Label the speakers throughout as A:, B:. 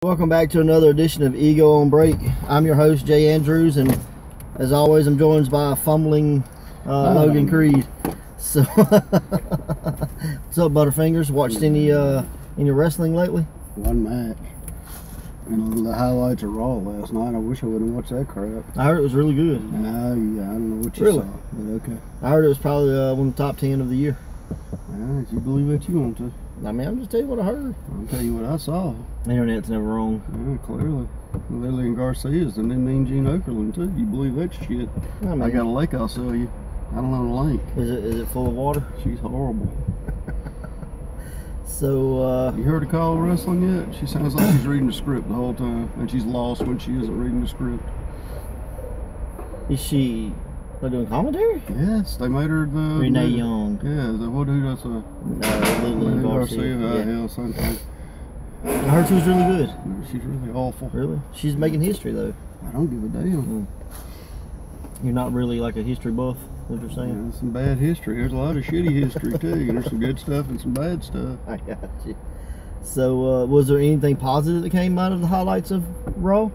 A: Welcome back to another edition of Ego on Break. I'm your host, Jay Andrews, and as always, I'm joined by a fumbling Logan Creed. So, what's up, Butterfingers? Watched any wrestling lately?
B: One match. And the highlights of Raw last night. I wish I would have watched that crap.
A: I heard it was really good.
B: Yeah, I don't know what you
A: Really?
B: saw, but okay.
A: I heard it was probably one of the top 10 of the year.
B: Yeah, if you believe what you want to.
A: I mean, I'm just telling you what I heard.
B: I'll tell you what I saw.
A: The internet's never wrong.
B: Yeah, clearly. Lillian Garcia's and then Mean Gene Okerlund too. You believe that shit?
A: I mean,
B: I got a lake I'll sell you. I don't know the link.
A: Is it full of water?
B: She's horrible.
A: So,
B: You heard her call wrestling yet? She sounds like she's reading the script the whole time, and she's lost when she isn't reading the script.
A: is she doing commentary?
B: Yes, they made her the
A: Renee Young.
B: Yeah, that's
A: Lillian Garcia. Yeah.
B: Hell, something.
A: I heard she was really good.
B: She's really awful.
A: Really? She's making history, though.
B: I don't give a damn.
A: You're not really like a history buff, what you're
B: Yeah,
A: saying?
B: there's some bad history. There's a lot of shitty history too. There's some good stuff and some bad stuff.
A: I got you. So, was there anything positive that came out of the highlights of Raw?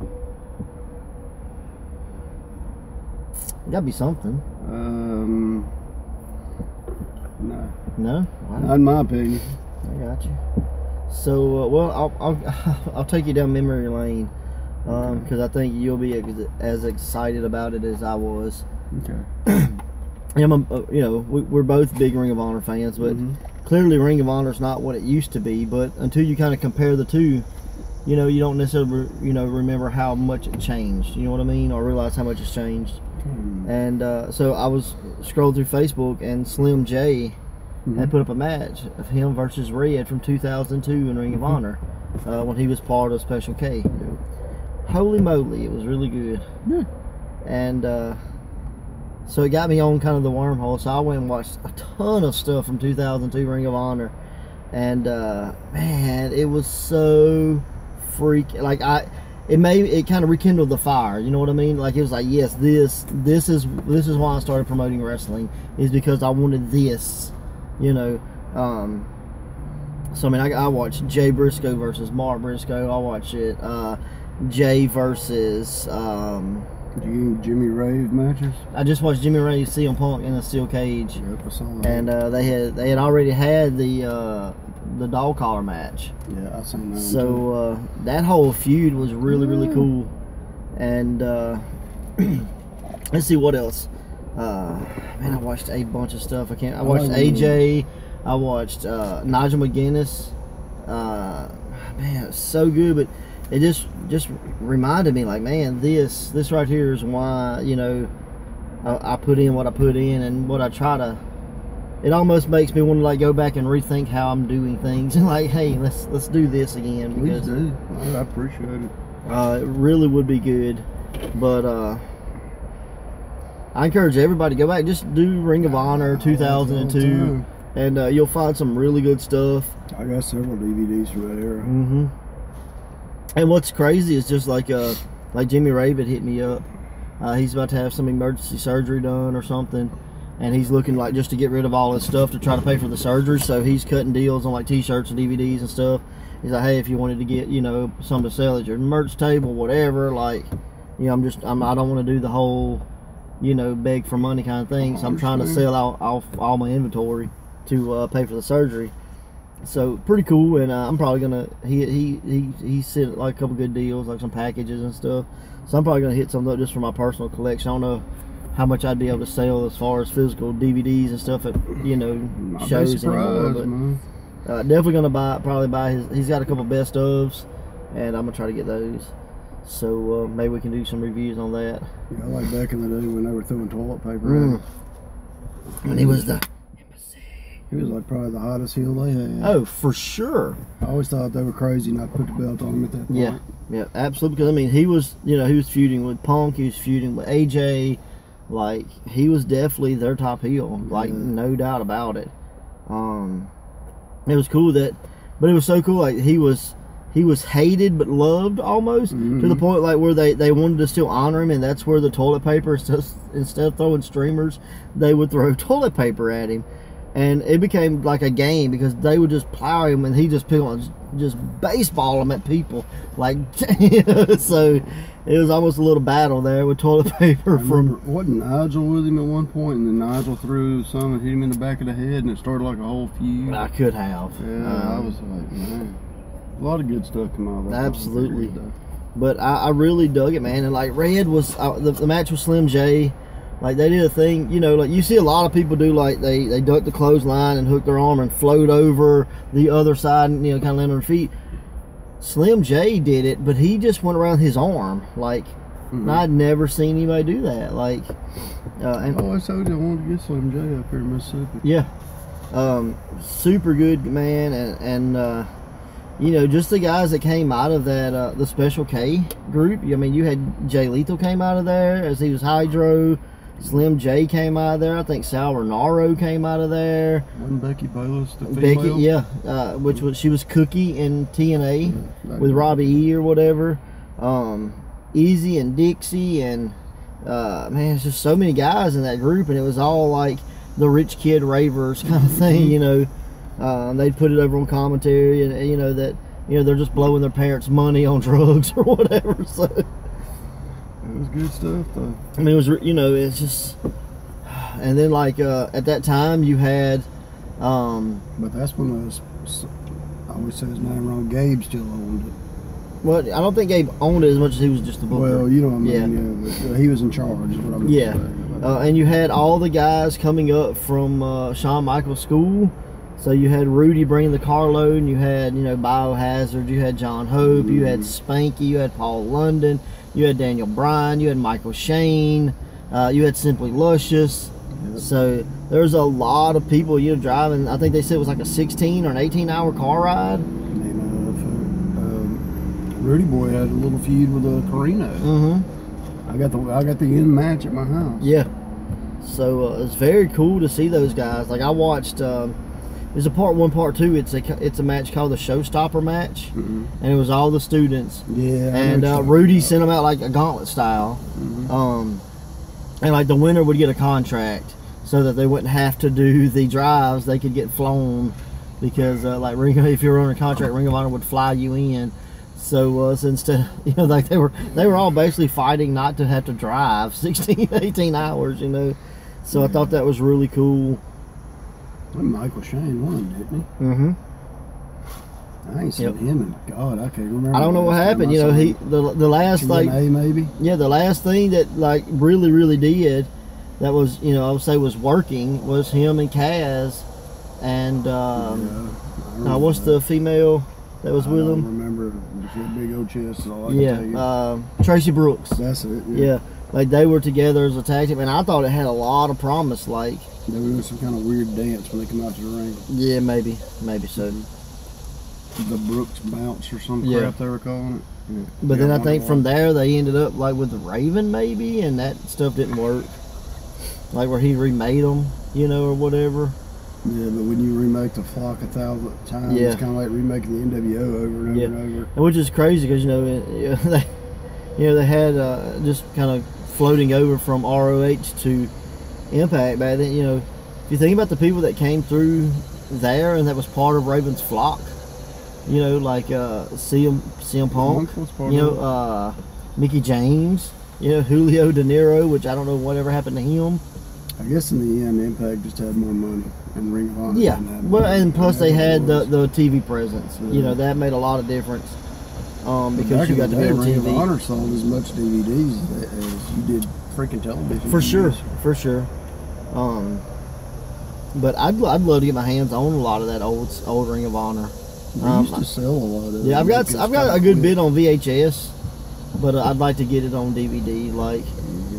A: Gotta be something.
B: No.
A: No? Wow.
B: Not in my opinion.
A: I got you. So, well, I'll take you down memory lane because I think you'll be as excited about it as I was.
B: Okay.
A: We're both big Ring of Honor fans, but clearly Ring of Honor is not what it used to be. But until you kind of compare the two, you don't necessarily remember how much it changed. You know what I mean, or realize how much it's changed. And so I was scrolling through Facebook, and Slim J had put up a match of him versus Red from 2002 in Ring of Honor when he was part of Special K. Holy moly, it was really good.
B: Yeah.
A: And so it got me on kind of the wormhole. So I went and watched a ton of stuff from 2002 Ring of Honor, and man, it was so it kind of rekindled the fire. You know what I mean? Like, it was like, yes, this is why I started promoting wrestling, is because I wanted this. So I mean, I watched Jay Briscoe versus Mark Briscoe. I watched it. Jay versus
B: Jimmy Rave matches.
A: I just watched Jimmy Rave, CM Punk in a steel cage.
B: Yep, I saw that.
A: And they had already had the dog collar match.
B: Yeah, I seen that.
A: So that whole feud was really cool. And let's see what else. Man, I watched a bunch of stuff. I watched AJ. I watched Nigel McGuinness. Man, it was so good, but it just reminded me, like, man, this right here is why I put in what I put in, and what I try to. It almost makes me want to, like, go back and rethink how I'm doing things, and like, hey, let's do this again.
B: Please do. I appreciate it.
A: It really would be good, but I encourage everybody to go back. Just do Ring of Honor 2002, and you'll find some really good stuff.
B: I got several DVDs from that era.
A: And what's crazy is just like Jimmy Raven hit me up. He's about to have some emergency surgery done or something, and he's looking like just to get rid of all his stuff to try to pay for the surgery. So he's cutting deals on like T-shirts and DVDs and stuff. He's like, hey, if you wanted to get something to sell at your merch table, whatever, like, I don't want to do the whole beg for money kind of thing. So I'm trying to sell off all my inventory to pay for the surgery. So pretty cool, and I'm probably gonna he sent like a couple good deals, like some packages and stuff. So I'm probably gonna hit some up just for my personal collection. I don't know how much I'd be able to sell as far as physical DVDs and stuff at shows anymore, but definitely gonna probably buy his. He's got a couple best ofs, and I'm gonna try to get those. So maybe we can do some reviews on that.
B: Yeah, I like back in the day when they were throwing toilet paper.
A: And he was
B: He was like probably the hottest heel they had.
A: Oh, for sure.
B: I always thought they were crazy not to put the belt on him at that point.
A: Yeah, absolutely. Because I mean, he was feuding with Punk. He was feuding with AJ. Like, he was definitely their top heel. Like, no doubt about it. It was cool but it was so cool. Like, he was hated but loved almost to the point like where they wanted to still honor him, and that's where the toilet paper, instead of throwing streamers, they would throw toilet paper at him. and it became like a game because they would just plow him and he just pick on, just baseball him at people, like so. It was almost a little battle there with toilet paper
B: Wasn't Nigel with him at one point, and then Nigel threw some and hit him in the back of the head, and it started like a whole feud.
A: I could have.
B: Yeah, I was like, man, a lot of good stuff come out of that.
A: Absolutely. But I really dug it, man. And like Red was the match with Slim J. Like they did a thing, you know, like you see a lot of people do, like they duck the clothesline and hook their arm and float over the other side and, you know, kind of land on their feet. Slim J did it, but he just went around his arm. Like, I'd never seen anybody do that. Like, and
B: I told you I wanted to get Slim J up here in Mississippi.
A: Yeah, super good, man, and you know, just the guys that came out of that the Special K group. I mean, you had Jay Lethal came out of there as he was Hydro. Slim J came out of there. I think Sal Renaro came out of there.
B: Wasn't Becky Bayless the female?
A: Becky, yeah, which was, she was Cookie in TNA with Robbie E or whatever. Easy and Dixie and man, it's just so many guys in that group, and it was all like the rich kid ravers kind of thing, you know. They'd put it over on commentary, and you know that, you know, they're just blowing their parents' money on drugs or whatever. So
B: it was good stuff, though.
A: I mean, it was, you know, it's just, and then like at that time you had,
B: but that's when I always say his name wrong. Gabe still owned it.
A: Well, I don't think Gabe owned it as much as he was just the booker.
B: Well, you know what I mean. Yeah, but he was in charge. Is what I'm saying.
A: And you had all the guys coming up from Shawn Michaels' school. So you had Rudy bringing the carload, and you had, you know, Biohazard, you had John Hope, you had Spanky, you had Paul London, you had Daniel Bryan, you had Michael Shane, you had Simply Luscious. Yep. So there's a lot of people, you know, driving. I think they said it was like a 16 or an 18-hour car ride.
B: Rudy Boy had a little feud with Carino. I got the end match at my house.
A: Yeah. So it's very cool to see those guys. Like I watched. There's a part 1, part 2. It's a match called the Showstopper match, and it was all the students.
B: Yeah.
A: And Rudy sent them out like a gauntlet style, and like the winner would get a contract so that they wouldn't have to do the drives. They could get flown because like if you were on a contract, Ring of Honor would fly you in. So instead, you know, like they were all basically fighting not to have to drive 16, 18 hours, you know. So I thought that was really cool.
B: Michael Shane won, didn't he? I ain't seen him in God, I can't remember.
A: I don't know what happened. You know, the last like
B: maybe.
A: Yeah, the last thing that like really did that was, you know, I would say was working was him and Kaz, and what's the female that was with him?
B: I don't remember. She had big old chest. All I can tell you.
A: Tracy Brooks.
B: That's it.
A: Yeah, like they were together as a tag team, and I thought it had a lot of promise. Like
B: they were doing some kind of weird dance when they come out to the ring.
A: Yeah, maybe so.
B: The Brooks bounce or some crap they were calling it. Yeah.
A: But then I think from there they ended up like with the Raven maybe, and that stuff didn't work. Like where he remade them, you know, or whatever.
B: Yeah, but when you remake the Flock 1,000 times, it's kind of like remaking the NWO over and over and over.
A: And which is crazy because, you know, they had just kind of floating over from ROH to Impact back then. You know, if you think about the people that came through there and that was part of Raven's flock, you know, like CM Punk, you know, Mickey James, you know, Julio De Niro, which I don't know whatever happened to him.
B: I guess in the end, Impact just had more money, and Ring of Honor
A: didn't
B: have
A: well, and plus they had the TV presence. You know, that made a lot of difference because you got to be on TV.
B: Ring of Honor sold as much DVDs as you did freaking television.
A: For sure. But I'd love to get my hands on a lot of that old Ring of Honor.
B: They used to sell a lot of it.
A: Yeah, I've got a good bit on VHS, but I'd like to get it on DVD. Like,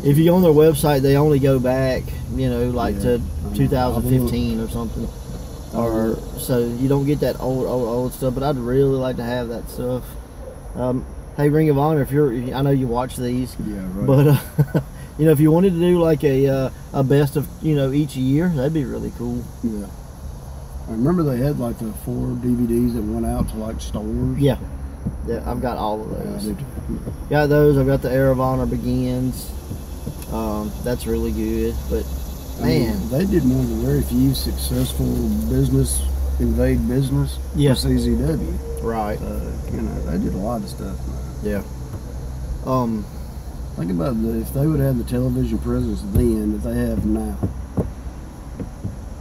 A: if you go on their website, they only go back, you know, like to 2015 or something. Or so you don't get that old stuff. But I'd really like to have that stuff. Hey, Ring of Honor, I know you watch these.
B: Yeah, right.
A: But you know, if you wanted to do like a best of, you know, each year, that'd be really cool.
B: Yeah. I remember they had like the 4 DVDs that went out to like stores.
A: Yeah, I've got all of those. Got those. I've got the Era of Honor Begins. That's really good. But Man.
B: They did one of the very few successful business, invade business
A: Yeah.
B: for CZW.
A: Right.
B: You know, they did a lot of stuff, man.
A: Yeah.
B: Think about if they would have the television presence then that they have now.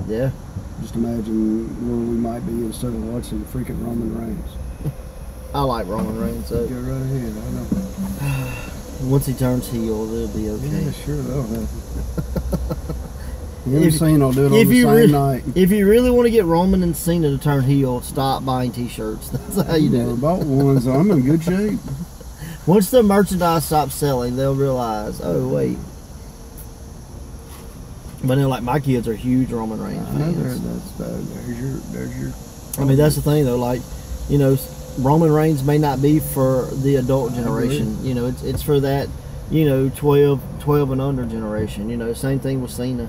A: Yeah.
B: Just imagine where we might be instead of watching freaking Roman Reigns.
A: I like Roman Reigns. So
B: Go right ahead. I know.
A: once he turns heel, it'll be okay.
B: Yeah, sure, that'll happen. You ever seen I'll do it on
A: if
B: the
A: you
B: same
A: really-
B: night.
A: If you really want to get Roman and Cena to turn heel, stop buying T-shirts. That's how you do
B: Never
A: it.
B: bought one, so I'm in good shape.
A: Once the merchandise stops selling, they'll realize, oh wait. But then, like, my kids are huge Roman Reigns
B: I know
A: fans.
B: there's your.
A: I mean, that's the thing though. Like, you know, Roman Reigns may not be for the adult generation. You know, it's for that, 12 and under generation. You know, same thing with Cena.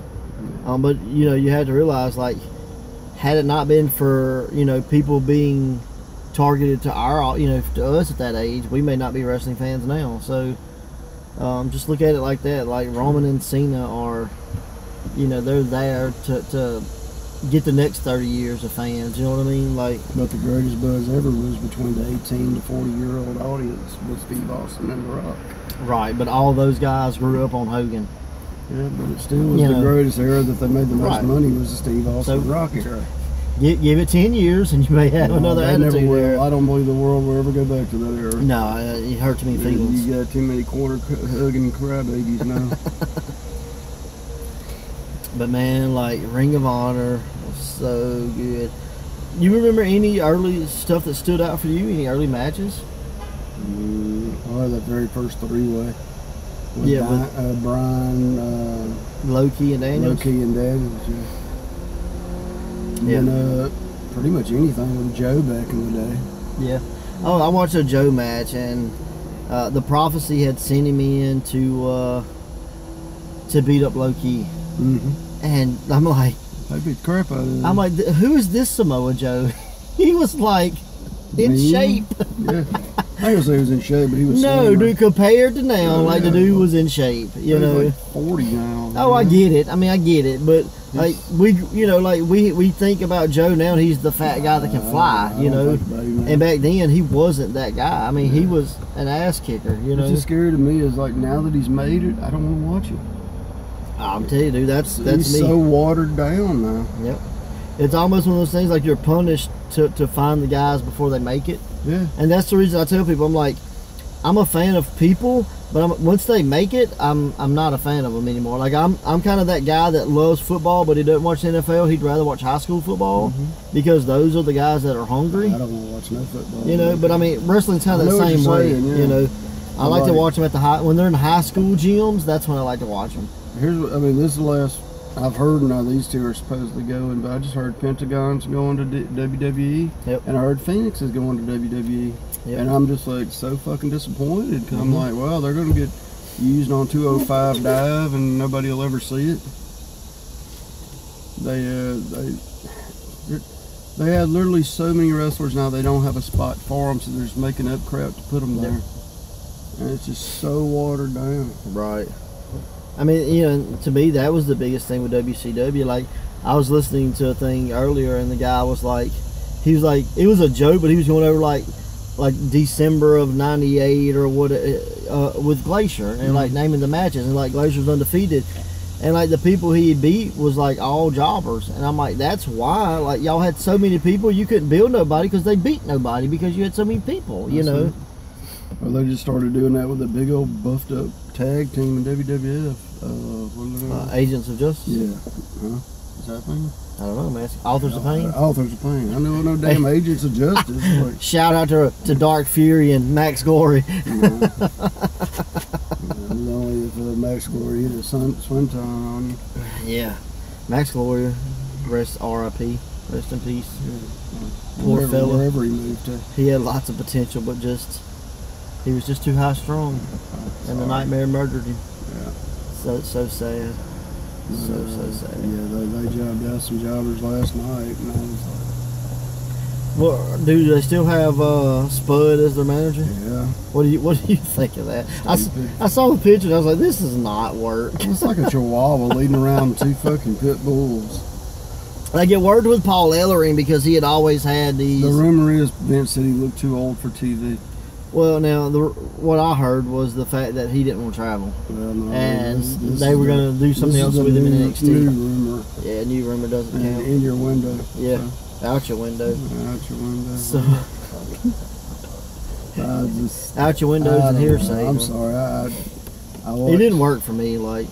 A: But you had to realize, like, had it not been for people being targeted to to us at that age, we may not be wrestling fans now. So just look at it like that. Like, Roman and Cena are, they're there to get the next 30 years of fans. You know what I mean? Like,
B: But the greatest buzz ever was between the 18 to 40-year-old audience with Steve Austin and The Rock.
A: right. But all those guys grew up on Hogan.
B: Yeah, but it still was the greatest era that they made the most
A: Right.
B: money was the Steve Austin
A: So-
B: Rock era.
A: Give it 10 years and you may have another
B: they never
A: attitude
B: will.
A: there.
B: I don't believe the world will ever go back to that era.
A: No, it hurts me feelings.
B: You got too many corner hugging crybabies now.
A: But man, like, Ring of Honor was so good. You remember any early stuff that stood out for you? Any early matches?
B: That very first three-way.
A: Yeah,
B: Brian,
A: Loki and Daniels.
B: Loki and Daniels.
A: Yeah.
B: And pretty much anything with Joe back in the day.
A: Yeah. Oh, I watched a Joe match, and the Prophecy had sent him in to beat up Loki,
B: Mm-hmm.
A: and I'm like,
B: They beat the crap out of him.
A: who is this Samoa Joe? He was like in
B: Mean?
A: shape.
B: Yeah. I don't say he was in shape, but he was.
A: No,
B: slim,
A: dude, compared to now,
B: Oh,
A: like,
B: yeah.
A: the dude was in shape, you
B: He's
A: know.
B: like 40 now.
A: Oh, I get it. I mean, I get it, but like we think about Joe now, and he's the fat guy that can fly,
B: I don't think about him now.
A: And back then, he wasn't that guy. I mean, he was an ass kicker,
B: What's just scary to me is like now that he's made it, I don't want to watch him.
A: I'm telling you, dude, that's
B: He's
A: me.
B: so watered down now.
A: Yep. It's almost one of those things like you're punished to find the guys before they make it,
B: Yeah.
A: and that's the reason I tell people, I'm like, I'm a fan of people, but once they make it, I'm not a fan of them anymore. Like, I'm kind of that guy that loves football, but he doesn't watch the NFL. He'd rather watch high school football because those are the guys that are hungry.
B: I don't want to watch no football.
A: But I mean, wrestling's kind
B: I
A: of the
B: know what
A: same
B: you're
A: way.
B: saying, yeah.
A: I like to
B: Right.
A: watch them at when they're in high school gyms. That's when I like to watch them.
B: This is the last I've heard. Now these two are supposedly going, but I just heard Pentagon's going to WWE,
A: Yep.
B: and I heard Phoenix is going to WWE,
A: Yep.
B: and I'm just like so fucking disappointed because I'm
A: Mhm.
B: like, well, they're going to get used on 205 dive, and nobody will ever see it. They have literally so many wrestlers now they don't have a spot for them, so they're just making up crap to put them there, and it's just so watered down.
A: Right. I mean, to me, that was the biggest thing with WCW. Like, I was listening to a thing earlier, and the guy was like, it was a joke, but he was going over like December of '98 or what with Glacier, and like naming the matches, and like Glacier's undefeated, and like the people he beat was like all jobbers, and I'm like, that's why, like, y'all had so many people, you couldn't build nobody because they beat nobody because you had so many people, you know.
B: Well, they just started doing that with a big old buffed up tag team in WWF. What are they called?
A: Agents of Justice.
B: Yeah. Huh? Is that a thing?
A: I don't know, man. Authors of Pain.
B: Authors of Pain. I know no damn Agents of Justice. Like,
A: Shout out to Dark Fury and Max Glory.
B: only if Max Glory hit a swanton on you.
A: Yeah, Max Glory, R.I.P. Rest in peace.
B: Yeah.
A: Poor fella.
B: Wherever he moved to.
A: He had lots of potential, but he was just too high strung, and the nightmare murdered him.
B: Yeah.
A: So sad. So sad.
B: Yeah, they jobbed out some jobbers last night, and I was like,
A: Well, do they still have Spud as their manager?
B: Yeah.
A: What do you think of that? I saw the picture and I was like, this is not work.
B: It's like a chihuahua leading around two fucking pit bulls.
A: I get word with Paul Ellering because he had always had these.
B: The rumor is Vince said he looked too old for TV.
A: Well, now what I heard was the fact that he didn't want to travel,
B: Well, no,
A: and
B: this
A: they
B: is
A: were
B: the-
A: going to do something
B: this
A: else
B: is
A: with
B: the
A: him in
B: new-
A: NXT.
B: New rumor.
A: Yeah, new rumor doesn't
B: And
A: count.
B: in your window.
A: Yeah, out your window.
B: Out your window.
A: So
B: I just,
A: out your windows
B: I
A: and
B: don't
A: hearsay.
B: know. I'm
A: man.
B: sorry. I
A: It
B: watched,
A: didn't work for me. Like,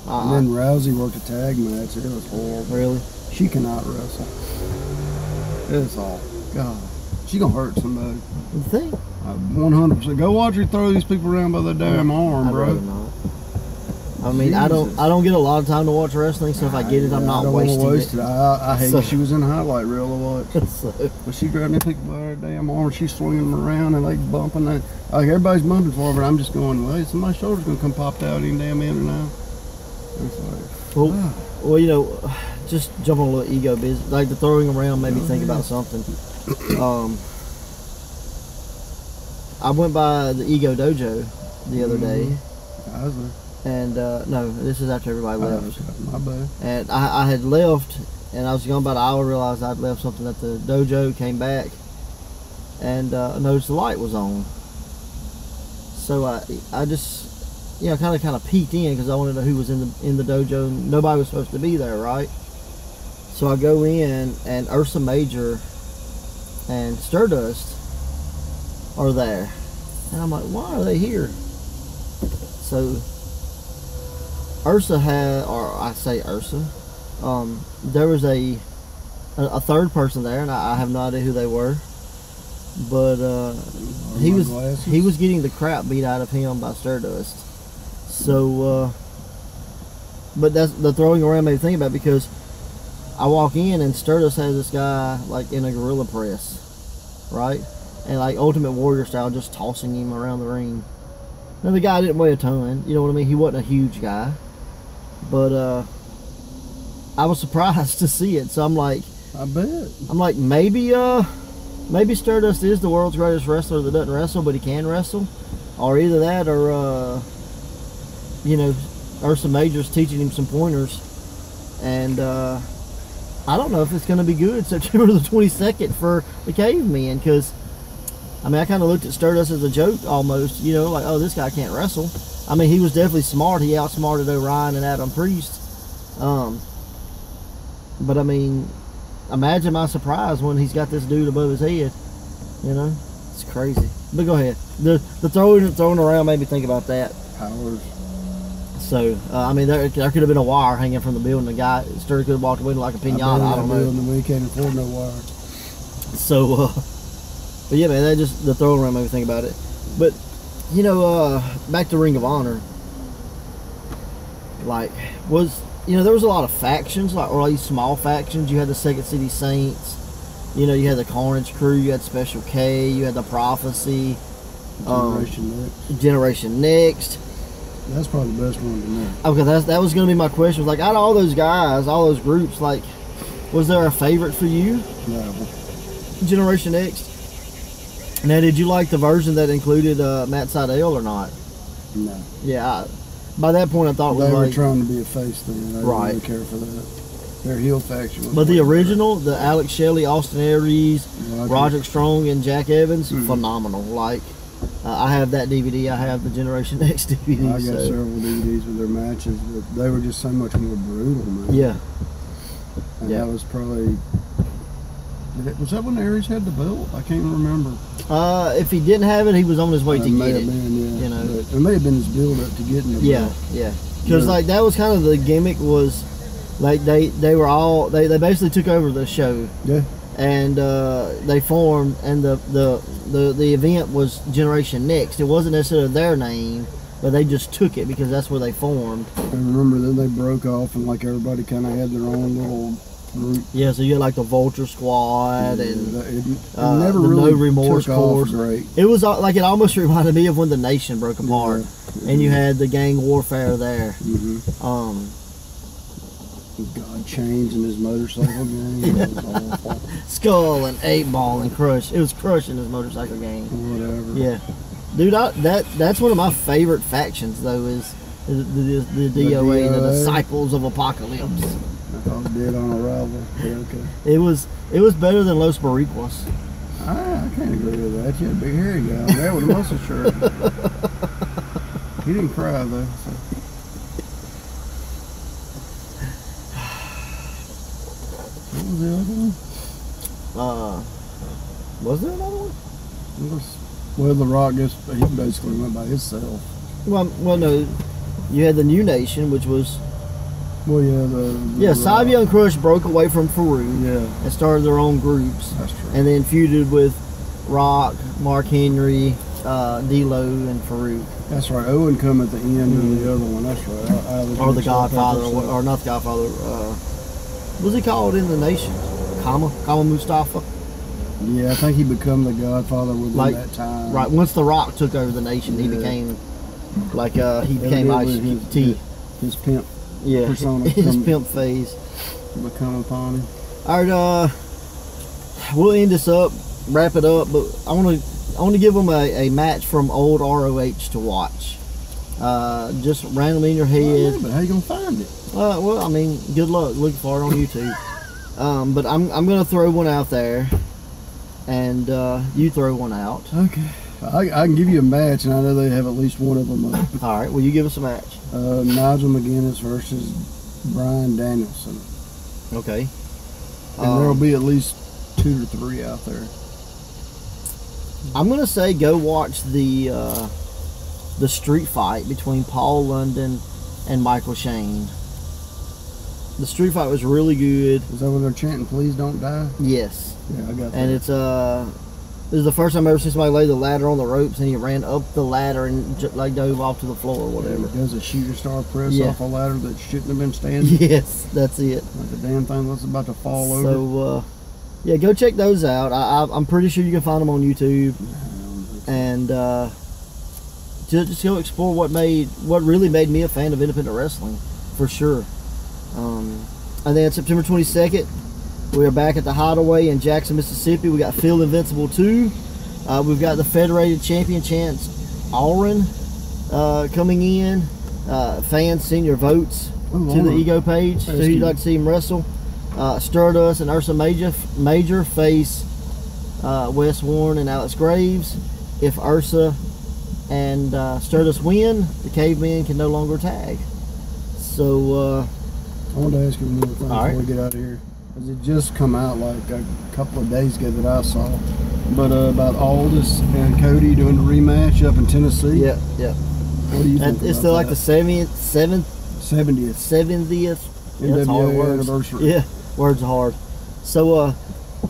B: And then Rousey worked a tag match. It was horrible.
A: really.
B: She cannot wrestle. It's all God. She gonna hurt somebody.
A: You think?
B: 100%. Go watch her throw these people around by their damn arm,
A: I'd
B: bro.
A: rather not. I mean, I
B: Jesus.
A: don't get a lot of time to watch wrestling, so if I get it, I'm not
B: I don't wanna
A: wasting
B: waste it. I hate
A: So-
B: she was in the highlight reel a lot.
A: So,
B: But she grabbed me people by her damn arm. She's swinging them around and they bumping. Like everybody's bumping for her. But I'm just going, well, somebody's shoulder's gonna come popped out any damn minute now. It's like,
A: well,
B: wow.
A: well, you know, just jump on a little ego business. Like the throwing around made me think about something. I went by the Ego Dojo the other day,
B: I was there.
A: and no, this is after everybody left.
B: My bad.
A: And I had left, and I was gone about an hour. Realized I'd left something at the dojo. Came back, and noticed the light was on. So I just, you know, kind of peeked in because I wanted to know who was in the dojo. Nobody was supposed to be there, right? So I go in, and Ursa Major and Stardust are there, and I'm like, why are they here? So Ursa had, or I say Ursa, there was a third person there, and I have no idea who they were, but he was getting the crap beat out of him by Stardust. So, but that's the throwing around made me think about it because I walk in and Stardust has this guy like in a gorilla press, right? And like Ultimate Warrior style, just tossing him around the ring. Now the guy didn't weigh a ton, you know what I mean? He wasn't a huge guy, but I was surprised to see it. So I'm like,
B: I bet.
A: maybe Stardust is the world's greatest wrestler that doesn't wrestle, but he can wrestle, or either that, or you know, Ursa Major's teaching him some pointers, and I don't know if it's going to be good September the 22nd for the Cavemen, because I mean, I kind of looked at Stardust as a joke almost, you know, like, oh, this guy can't wrestle. I mean, he was definitely smart. He outsmarted Orion and Adam Priest. But I mean, imagine my surprise when he's got this dude above his head. You know, it's crazy. But go ahead. The throwing around made me think about that.
B: Powers.
A: So I mean, there could have been a wire hanging from the building. The guy Sturdy could have walked away like a pinata. I don't know.
B: And we can't afford no wire.
A: So, but yeah, man, that just the throwing around made me think about it. But you know, back to Ring of Honor. Like, there was a lot of factions, like, or these small factions. You had the Second City Saints. You know, you had the Carnage Crew. You had Special K. You had the Prophecy. Generation Next.
B: That's probably the best one to know.
A: Okay, that was going to be my question. Was like, out of all those guys, all those groups, like, was there a favorite for you?
B: No.
A: Generation Next. Now, did you like the version that included Matt Sydal or not?
B: No.
A: Yeah. By that point, I thought
B: They
A: we
B: were trying to be a face thing. They
A: Right.
B: didn't really care for that. Their heel faction was
A: But the
B: way
A: original, the Alex Shelley, Austin Aries,
B: better.
A: Roderick Strong, and Jack Evans,
B: Mhm.
A: phenomenal. Like, I have that DVD. I have the Generation X DVD.
B: I got
A: so.
B: several DVDs with their matches, but they were just so much more brutal, man.
A: Yeah.
B: And
A: Yeah.
B: that was probably. Was that when Aries had the belt? I can't remember.
A: If he didn't have it, he was on his way to
B: may
A: get
B: have
A: it.
B: been, yeah.
A: you know.
B: But it may have been his build up to getting the
A: Yeah,
B: belt.
A: yeah. Because
B: Yeah.
A: like that was kind of the gimmick was, like they were all they basically took over the show.
B: Yeah.
A: And they formed, and the event was Generation Next. It wasn't necessarily their name, but they just took it because that's where they formed.
B: And remember, then they broke off, and like everybody kind of had their own little group.
A: Yeah, so you had like the Vulture Squad, and
B: It
A: the
B: never really
A: No Remorse
B: took off
A: course.
B: great.
A: it was like it almost reminded me of when the Nation broke apart,
B: Yeah.
A: and you had the gang warfare there.
B: Mm-hmm. God changing his motorcycle game. That was awful.
A: Skull and 8-Ball and Crush. It was Crush in his motorcycle game.
B: Whatever.
A: Yeah, dude, that's one of my favorite factions though. Is the DOA, the Disciples of Apocalypse.
B: I thought it did on Arrival. Yeah, okay.
A: It was better than Los Boricuas.
B: I can't agree with that. You had a big hairy guy on there with a muscle shirt. He didn't cry though. So. What was the other one?
A: Was there another one?
B: Well, The Rock he basically went by himself.
A: Well, no. You had the New Nation, which was Savio and Crush broke away from Farouk and started their own groups.
B: That's true.
A: And then feuded with Rock, Mark Henry, D-Lo, and Farouk.
B: That's right. Owen come at the end of the other one. That's right.
A: Or the Godfather, or not the Godfather. What's he called in the Nation? Kama Mustafa.
B: Yeah, I think he became the Godfather within that time.
A: Right. Once The Rock took over the Nation, he became he became Ice-T.
B: His pimp.
A: Yeah.
B: Persona.
A: His pimp phase.
B: Become upon him.
A: All right. We'll end this up, wrap it up, but I want to give them a match from old ROH to watch. Just randomly in your head.
B: But how you gonna find it?
A: Well, I mean, good luck. Look for it on YouTube. But I'm gonna throw one out there, and you throw one out.
B: Okay. I can give you a match, and I know they have at least one of them up.
A: All right. Well, you give us a match.
B: Nigel McGuinness versus Bryan Danielson.
A: Okay.
B: And there'll be at least 2 or 3 out there.
A: I'm gonna say go watch the street fight between Paul London and Michael Shane. The street fight was really good.
B: Is that when they're chanting "Please don't die"?
A: Yes.
B: Yeah, I got that.
A: And it's this is the first time I've ever seen somebody lay the ladder on the ropes, and he ran up the ladder and dove off to the floor or whatever.
B: He does a shooting star press off a ladder that shouldn't have been standing.
A: Yes, that's it.
B: Like the damn thing was about to fall over.
A: So, yeah, go check those out. I'm pretty sure you can find them on YouTube. And just go explore what really made me a fan of independent wrestling, for sure. And then September 22nd, we are back at the Hideaway in Jackson, Mississippi. We got Phil Invincible 2. We've got the Federated Champion Chance Allren coming in. Fans, send your votes to the Ego page. So you'd like to see him wrestle. Stardust and Ursa Major face Wes Warren and Alex Graves. If Ursa and Stardust win, the Cavemen can no longer tag. So
B: I want to ask you one more thing before we get out of here. Has it just come out like a couple of days ago that I saw? But about Aldis and Cody doing the rematch up in Tennessee.
A: Yeah.
B: What do you think?
A: It's still like the 70th.
B: 70th
A: NWA
B: anniversary.
A: Yeah, words are hard. So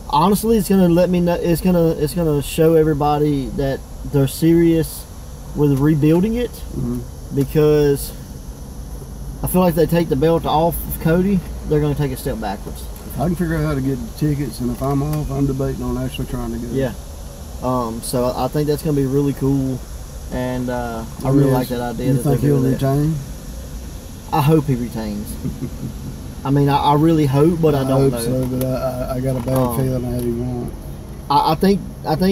A: honestly, it's gonna let me know. It's gonna show everybody that they're serious with rebuilding it, because I feel like they take the belt off of Cody, they're gonna take a step backwards.
B: I can figure out how to get tickets, and if I'm off, I'm debating on actually trying to go.
A: Yeah. So I think that's gonna be really cool, and I really like that idea.
B: You think he'll retain?
A: I hope he retains. I mean, I really hope, but I don't know.
B: I hope so, but I got a bad feeling that he won't.
A: I think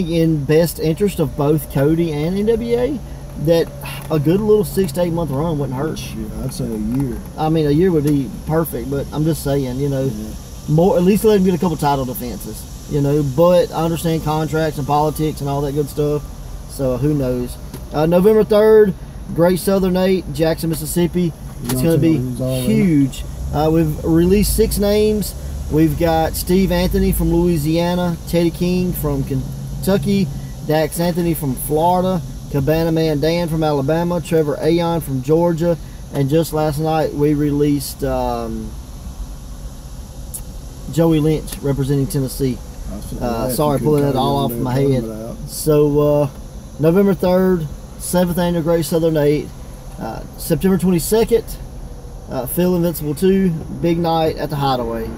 A: in best interest of both Cody and NWA, that a good little 6 to 8 month run wouldn't hurt.
B: Shit, I'd say a year.
A: I mean, a year would be perfect, but I'm just saying, more, at least let him get a couple title defenses, but I understand contracts and politics and all that good stuff, so who knows. November 3rd, Great Southern 8, Jackson, Mississippi. It's going to be huge. We've released 6 names. We've got Steve Anthony from Louisiana, Teddy King from Kentucky, Dax Anthony from Florida, Cabana Man Dan from Alabama, Trevor Ayon from Georgia, and just last night we released Joey Lynch representing Tennessee. Sorry, pulling that all off my head. So November 3rd, 7th Annual Great Southern 8. September 22nd, Phil Invincible 2, big night at the Hideaway.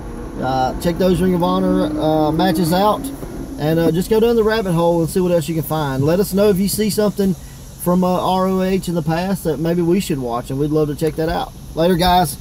A: Check those Ring of Honor matches out, and just go down the rabbit hole and see what else you can find. Let us know if you see something from ROH in the past that maybe we should watch, and we'd love to check that out. Later, guys.